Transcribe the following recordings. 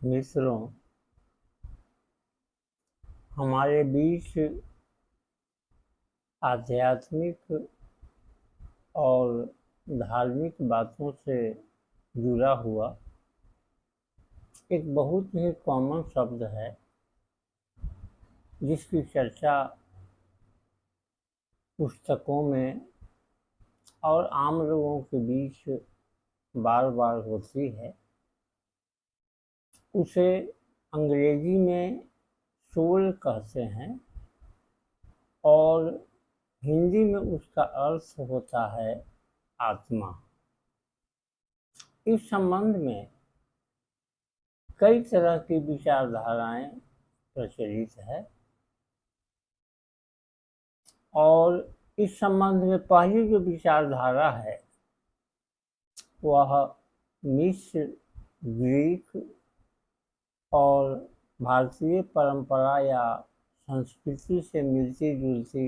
मित्रों, हमारे बीच आध्यात्मिक और धार्मिक बातों से जुड़ा हुआ एक बहुत ही कॉमन शब्द है, जिसकी चर्चा पुस्तकों में और आम लोगों के बीच बार बार होती है। उसे अंग्रेजी में सोल कहते हैं और हिंदी में उसका अर्थ होता है आत्मा। इस संबंध में कई तरह की विचारधाराएं प्रचलित है और इस संबंध में पहली जो विचारधारा है वह मिस्र, ग्रीक और भारतीय परंपरा या संस्कृति से मिलती जुलती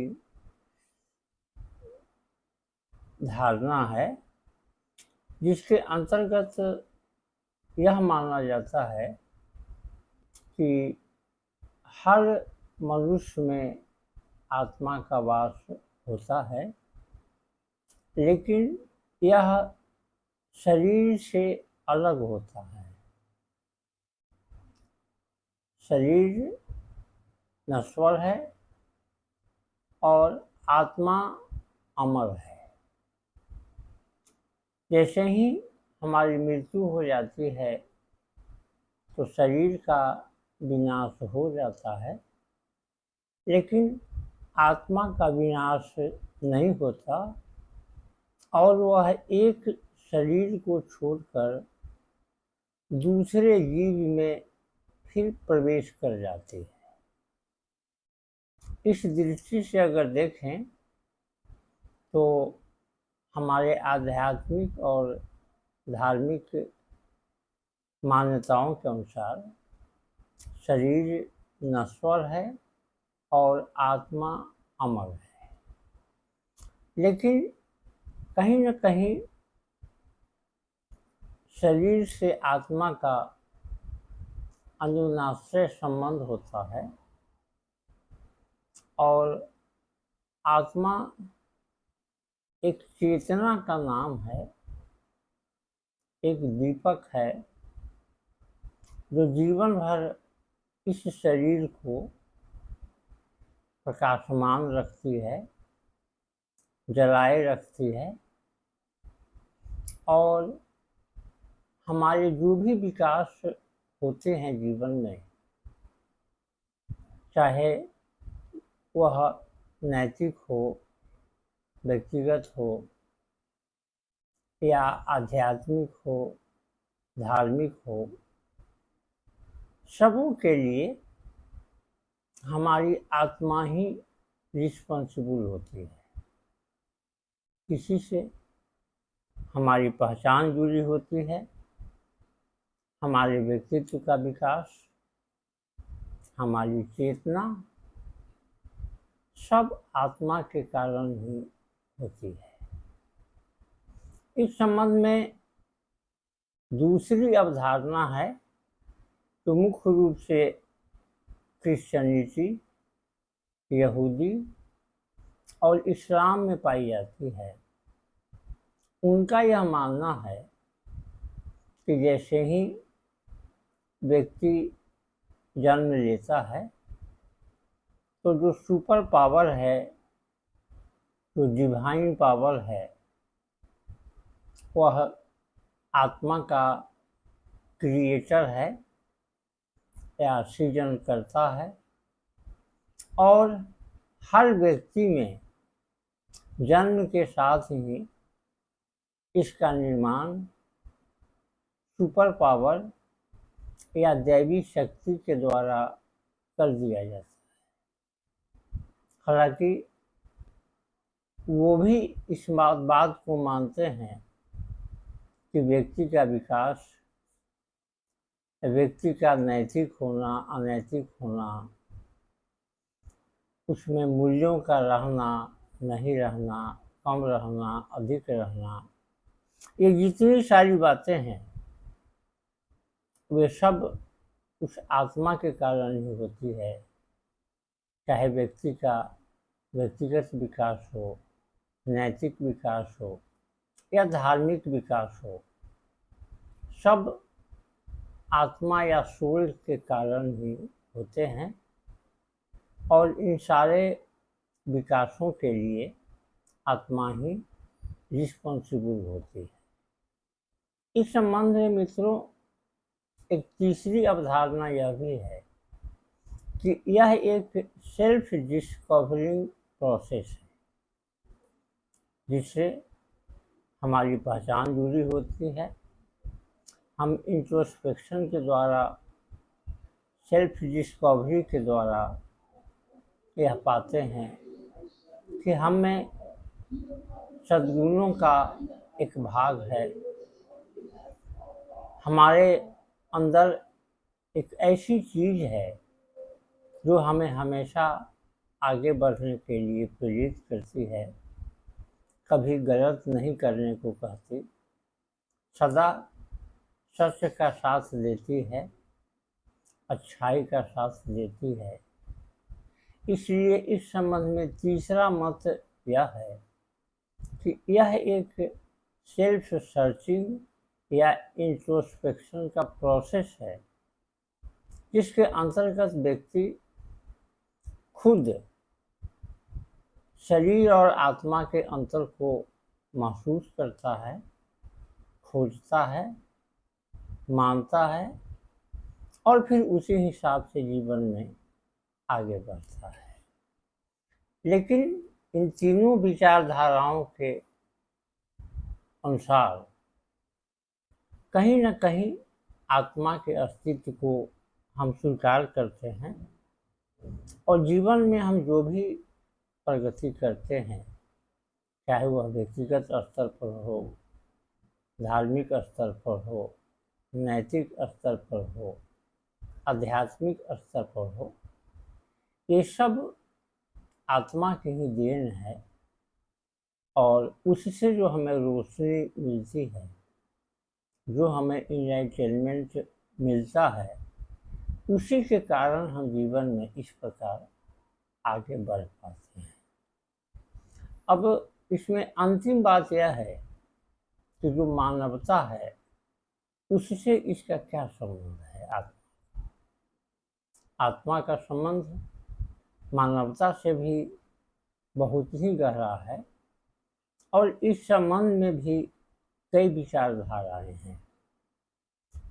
धारणा है, जिसके अंतर्गत यह माना जाता है कि हर मनुष्य में आत्मा का वास होता है, लेकिन यह शरीर से अलग होता है। शरीर नश्वर है और आत्मा अमर है। जैसे ही हमारी मृत्यु हो जाती है तो शरीर का विनाश हो जाता है, लेकिन आत्मा का विनाश नहीं होता और वह एक शरीर को छोड़कर दूसरे जीव में फिर प्रवेश कर जाती है। इस दृष्टि से अगर देखें तो हमारे आध्यात्मिक और धार्मिक मान्यताओं के अनुसार शरीर नश्वर है और आत्मा अमर है, लेकिन कहीं न कहीं शरीर से आत्मा का अन्योन्याश्रय संबंध होता है और आत्मा एक चेतना का नाम है, एक दीपक है जो जीवन भर इस शरीर को प्रकाशमान रखती है, जलाए रखती है और हमारे जो भी विकास होते हैं जीवन में, चाहे वह नैतिक हो, व्यक्तिगत हो या आध्यात्मिक हो, धार्मिक हो, सबों के लिए हमारी आत्मा ही रिस्पॉन्सिबल होती है। इसी से हमारी पहचान जुड़ी होती है, हमारे व्यक्तित्व का विकास, हमारी चेतना सब आत्मा के कारण ही होती है। इस संबंध में दूसरी अवधारणा है जो मुख्य रूप से क्रिश्चियनिटी, यहूदी और इस्लाम में पाई जाती है। उनका यह मानना है कि जैसे ही व्यक्ति जन्म लेता है तो जो सुपर पावर है, जो डिवाइन पावर है, वह आत्मा का क्रिएटर है या सृजन करता है और हर व्यक्ति में जन्म के साथ ही इसका निर्माण सुपर पावर या दैवी शक्ति के द्वारा कर दिया जाता है। हालांकि वो भी इस बात को मानते हैं कि व्यक्ति का विकास, व्यक्ति का नैतिक होना, अनैतिक होना, उसमें मूल्यों का रहना, नहीं रहना, कम रहना, अधिक रहना, ये जितनी सारी बातें हैं वे सब उस आत्मा के कारण ही होती है, चाहे व्यक्ति का व्यक्तिगत विकास हो, नैतिक विकास हो या धार्मिक विकास हो, सब आत्मा या सोल के कारण ही होते हैं। और इन सारे विकासों के लिए आत्मा ही रिस्पॉन्सिबल होती है। इस संबंध में मित्रों, एक तीसरी अवधारणा यह भी है कि यह एक सेल्फ डिस्कवरिंग प्रोसेस है, जिससे हमारी पहचान जुड़ी होती है। हम इंट्रोस्पेक्शन के द्वारा, सेल्फ डिस्कवरी के द्वारा यह पाते हैं कि हम में सद्गुणों का एक भाग है, हमारे अंदर एक ऐसी चीज़ है जो हमें हमेशा आगे बढ़ने के लिए प्रेरित करती है, कभी गलत नहीं करने को कहती, सदा सत्य का साथ देती है, अच्छाई का साथ देती है। इसलिए इस संबंध में तीसरा मत यह है कि यह एक सेल्फ सर्चिंग या इंट्रोस्पेक्शन का प्रोसेस है, जिसके अंतर्गत व्यक्ति खुद शरीर और आत्मा के अंतर को महसूस करता है, खोजता है, मानता है और फिर उसी हिसाब से जीवन में आगे बढ़ता है। लेकिन इन तीनों विचारधाराओं के अनुसार कहीं न कहीं आत्मा के अस्तित्व को हम स्वीकार करते हैं और जीवन में हम जो भी प्रगति करते हैं, चाहे वह व्यक्तिगत स्तर पर हो, धार्मिक स्तर पर हो, नैतिक स्तर पर हो, आध्यात्मिक स्तर पर हो, ये सब आत्मा की ही देन है। और उससे जो हमें रोशनी मिलती है, जो हमें इनलाइटनमेंट मिलता है, उसी के कारण हम जीवन में इस प्रकार आगे बढ़ पाते हैं। अब इसमें अंतिम बात यह है कि जो मानवता है उससे इसका क्या संबंध है। आत्मा का संबंध मानवता से भी बहुत ही गहरा है और इस संबंध में भी कई विचारधाराएं हैं।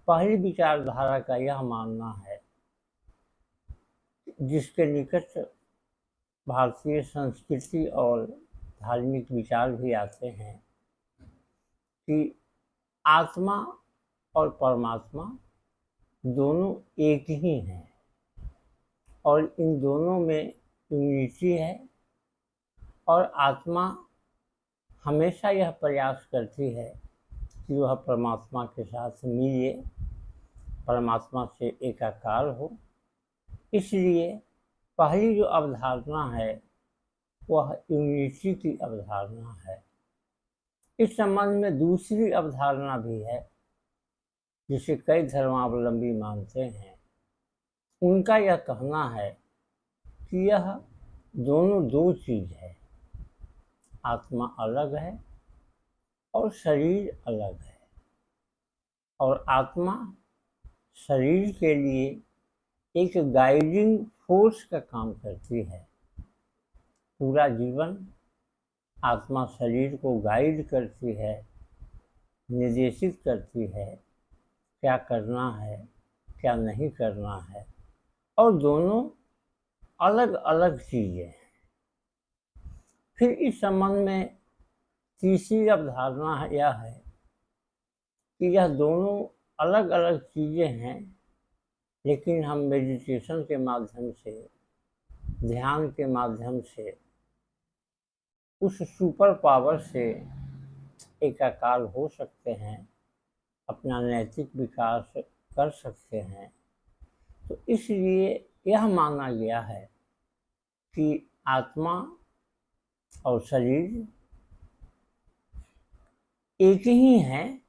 पहली विचारधारा का यह मानना है, जिसके निकट भारतीय संस्कृति और धार्मिक विचार भी आते हैं, कि आत्मा और परमात्मा दोनों एक ही हैं और इन दोनों में यूनिटी है। और आत्मा हमेशा यह प्रयास करती है कि वह परमात्मा के साथ मिले, परमात्मा से एकाकार हो। इसलिए पहली जो अवधारणा है वह यूनिटी की अवधारणा है। इस संबंध में दूसरी अवधारणा भी है, जिसे कई धर्मावलंबी मानते हैं। उनका यह कहना है कि यह दोनों दो चीज़ है, आत्मा अलग है और शरीर अलग है। और आत्मा शरीर के लिए एक गाइडिंग फोर्स का काम करती है। पूरा जीवन आत्मा शरीर को गाइड करती है, निर्देशित करती है, क्या करना है, क्या नहीं करना है। और दोनों अलग अलग चीज़ें हैं। फिर इस संबंध में तीसरी अवधारणा यह है कि यह दोनों अलग अलग चीज़ें हैं, लेकिन हम मेडिटेशन के माध्यम से, ध्यान के माध्यम से उस सुपर पावर से एकाकार हो सकते हैं, अपना नैतिक विकास कर सकते हैं। तो इसलिए यह माना गया है कि आत्मा और शरीर एक ही हैं,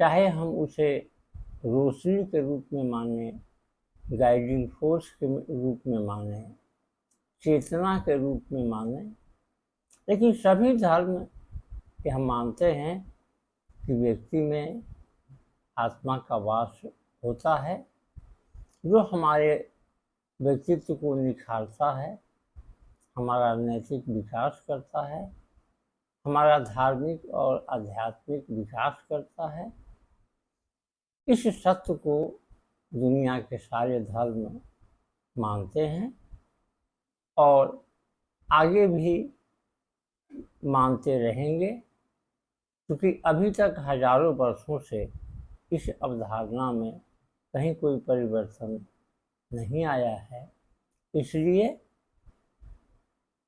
चाहे हम उसे रोशनी के रूप में माने गाइडिंग फोर्स के रूप में माने, चेतना के रूप में माने। लेकिन सभी धर्म के हम मानते हैं कि व्यक्ति में आत्मा का वास होता है, जो हमारे व्यक्तित्व को निखारता है, हमारा नैतिक विकास करता है, हमारा धार्मिक और आध्यात्मिक विकास करता है। इस सत्य को दुनिया के सारे धर्म मानते हैं और आगे भी मानते रहेंगे, क्योंकि अभी तक हजारों वर्षों से इस अवधारणा में कहीं कोई परिवर्तन नहीं आया है। इसलिए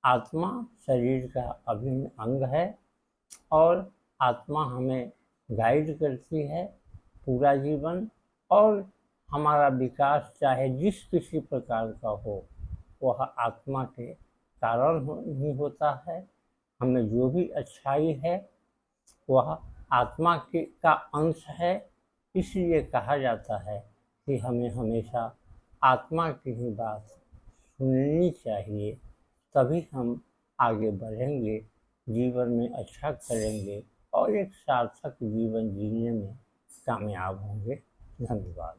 आत्मा शरीर का अभिन्न अंग है और आत्मा हमें गाइड करती है पूरा जीवन, और हमारा विकास चाहे जिस किसी प्रकार का हो, वह आत्मा के कारण ही होता है। हमें जो भी अच्छाई है वह आत्मा का अंश है। इसलिए कहा जाता है कि हमें हमेशा आत्मा की ही बात सुननी चाहिए, तभी हम आगे बढ़ेंगे, जीवन में अच्छा करेंगे और एक सार्थक जीवन जीने में कामयाब होंगे। धन्यवाद।